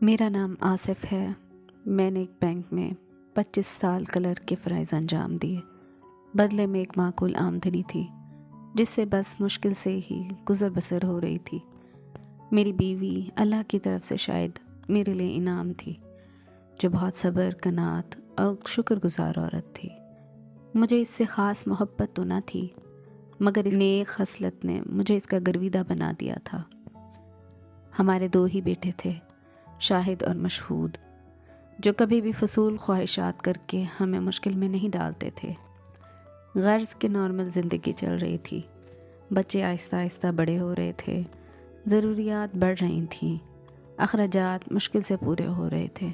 میرا نام آصف ہے۔ میں نے ایک بینک میں 25 سال کلرک کے فرائض انجام دیے۔ بدلے میں ایک معقول آمدنی تھی جس سے بس مشکل سے ہی گزر بسر ہو رہی تھی۔ میری بیوی اللہ کی طرف سے شاید میرے لیے انعام تھی، جو بہت صبر، قناعت اور شکر گزار عورت تھی۔ مجھے اس سے خاص محبت تو نہ تھی، مگر اس نیک خصلت نے مجھے اس کا گرویدہ بنا دیا تھا۔ ہمارے 2 ہی بیٹے تھے، شاہد اور مشہود، جو کبھی بھی فضول خواہشات کر کے ہمیں مشکل میں نہیں ڈالتے تھے۔ غرض کہ نارمل زندگی چل رہی تھی، بچے آہستہ آہستہ بڑے ہو رہے تھے، ضروریات بڑھ رہی تھیں، اخراجات مشکل سے پورے ہو رہے تھے۔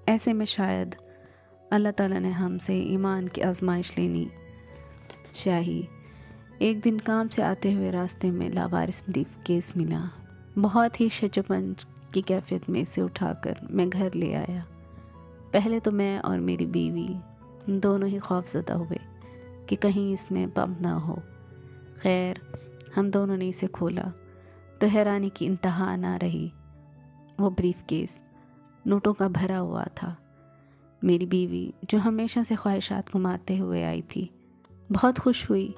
ایسے میں شاید اللہ تعالیٰ نے ہم سے ایمان کی آزمائش لینی چاہی۔ ایک دن کام سے آتے ہوئے راستے میں لاوارث بریف کیس ملا۔ بہت ہی شجپنج کی کیفیت میں اسے اٹھا کر میں گھر لے آیا۔ پہلے تو میں اور میری بیوی دونوں ہی خوف زدہ ہوئے کہ کہیں اس میں بم نہ ہو۔ خیر، ہم دونوں نے اسے کھولا تو حیرانی کی انتہا نہ رہی۔ وہ بریف کیس نوٹوں کا بھرا ہوا تھا۔ میری بیوی، جو ہمیشہ سے خواہشات کو مارتے ہوئے آئی تھی، بہت خوش ہوئی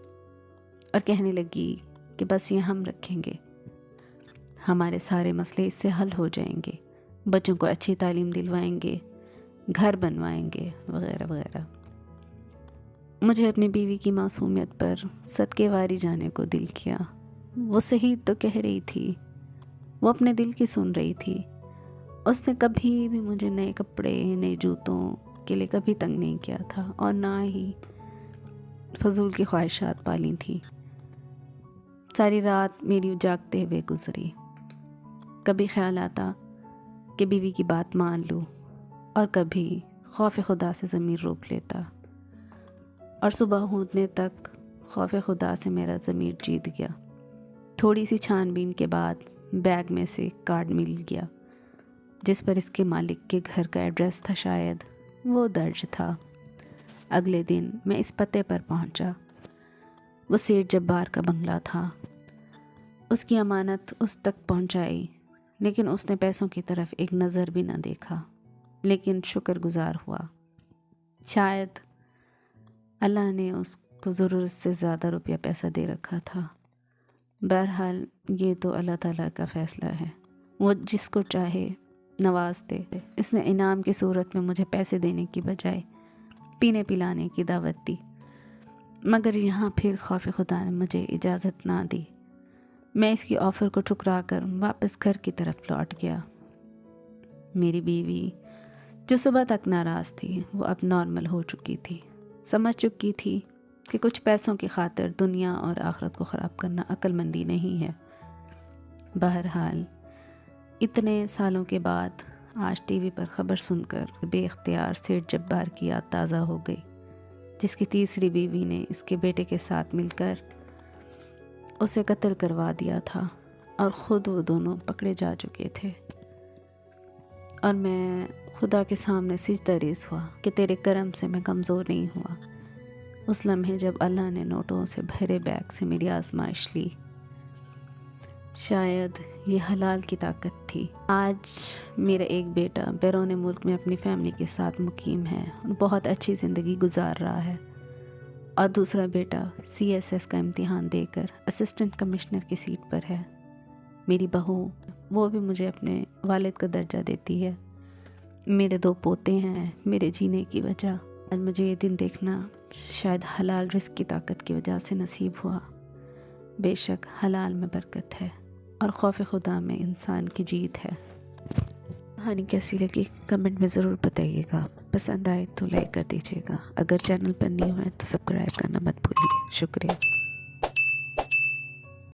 اور کہنے لگی کہ بس یہ ہم رکھیں گے، ہمارے سارے مسئلے اس سے حل ہو جائیں گے، بچوں کو اچھی تعلیم دلوائیں گے، گھر بنوائیں گے، وغیرہ وغیرہ۔ مجھے اپنی بیوی کی معصومیت پر صدقے واری جانے کو دل کیا۔ وہ صحیح تو کہہ رہی تھی، وہ اپنے دل کی سن رہی تھی۔ اس نے کبھی بھی مجھے نئے کپڑے، نئے جوتوں کے لیے کبھی تنگ نہیں کیا تھا، اور نہ ہی فضول کی خواہشات پالی تھیں۔ ساری رات میری جاگتے ہوئے گزری۔ کبھی خیال آتا کہ بیوی کی بات مان لوں، اور کبھی خوف خدا سے ضمیر روک لیتا، اور صبح ہونے تک خوف خدا سے میرا ضمیر جیت گیا۔ تھوڑی سی چھان بین کے بعد بیگ میں سے کارڈ مل گیا جس پر اس کے مالک کے گھر کا ایڈریس تھا، شاید وہ درج تھا۔ اگلے دن میں اس پتے پر پہنچا۔ وہ سیٹھ جبار کا بنگلہ تھا۔ اس کی امانت اس تک پہنچائی، لیکن اس نے پیسوں کی طرف ایک نظر بھی نہ دیکھا، لیکن شکر گزار ہوا۔ شاید اللہ نے اس کو ضرورت سے زیادہ روپیہ پیسہ دے رکھا تھا۔ بہرحال یہ تو اللہ تعالیٰ کا فیصلہ ہے، وہ جس کو چاہے نواز دے۔ اس نے انعام کی صورت میں مجھے پیسے دینے کی بجائے پینے پلانے کی دعوت دی، مگر یہاں پھر خوف خدا نے مجھے اجازت نہ دی۔ میں اس کی آفر کو ٹھکرا کر واپس گھر کی طرف لوٹ گیا۔ میری بیوی، جو صبح تک ناراض تھی، وہ اب نارمل ہو چکی تھی، سمجھ چکی تھی کہ کچھ پیسوں کی خاطر دنیا اور آخرت کو خراب کرنا عقل مندی نہیں ہے۔ بہرحال اتنے سالوں کے بعد آج ٹی وی پر خبر سن کر بے اختیار سیٹھ جبار کی یاد تازہ ہو گئی، جس کی تیسری بیوی نے اس کے بیٹے کے ساتھ مل کر اسے قتل کروا دیا تھا، اور خود وہ دونوں پکڑے جا چکے تھے۔ اور میں خدا کے سامنے سجدہ ریز ہوا کہ تیرے کرم سے میں کمزور نہیں ہوا۔ اس لمحے جب اللہ نے نوٹوں سے بھرے بیگ سے میری آزمائش لی، شاید یہ حلال کی طاقت تھی۔ آج میرا ایک بیٹا بیرون ملک میں اپنی فیملی کے ساتھ مقیم ہے اور بہت اچھی زندگی گزار رہا ہے، اور دوسرا بیٹا CSS کا امتحان دے کر اسسٹنٹ کمشنر کی سیٹ پر ہے۔ میری بہو، وہ بھی مجھے اپنے والد کا درجہ دیتی ہے۔ میرے 2 پوتے ہیں میرے جینے کی وجہ۔ آج مجھے یہ دن دیکھنا شاید حلال رزق کی طاقت کی وجہ سے نصیب ہوا۔ بے شک حلال میں برکت ہے، اور خوف خدا میں انسان کی جیت ہے۔ کہانی کیسی لگی کمنٹ میں ضرور بتائیے گا۔ پسند آئے تو لائک کر دیجیے گا۔ اگر چینل پر نہیں ہوئے تو سبسکرائب کرنا مت بھولیے۔ شکریہ۔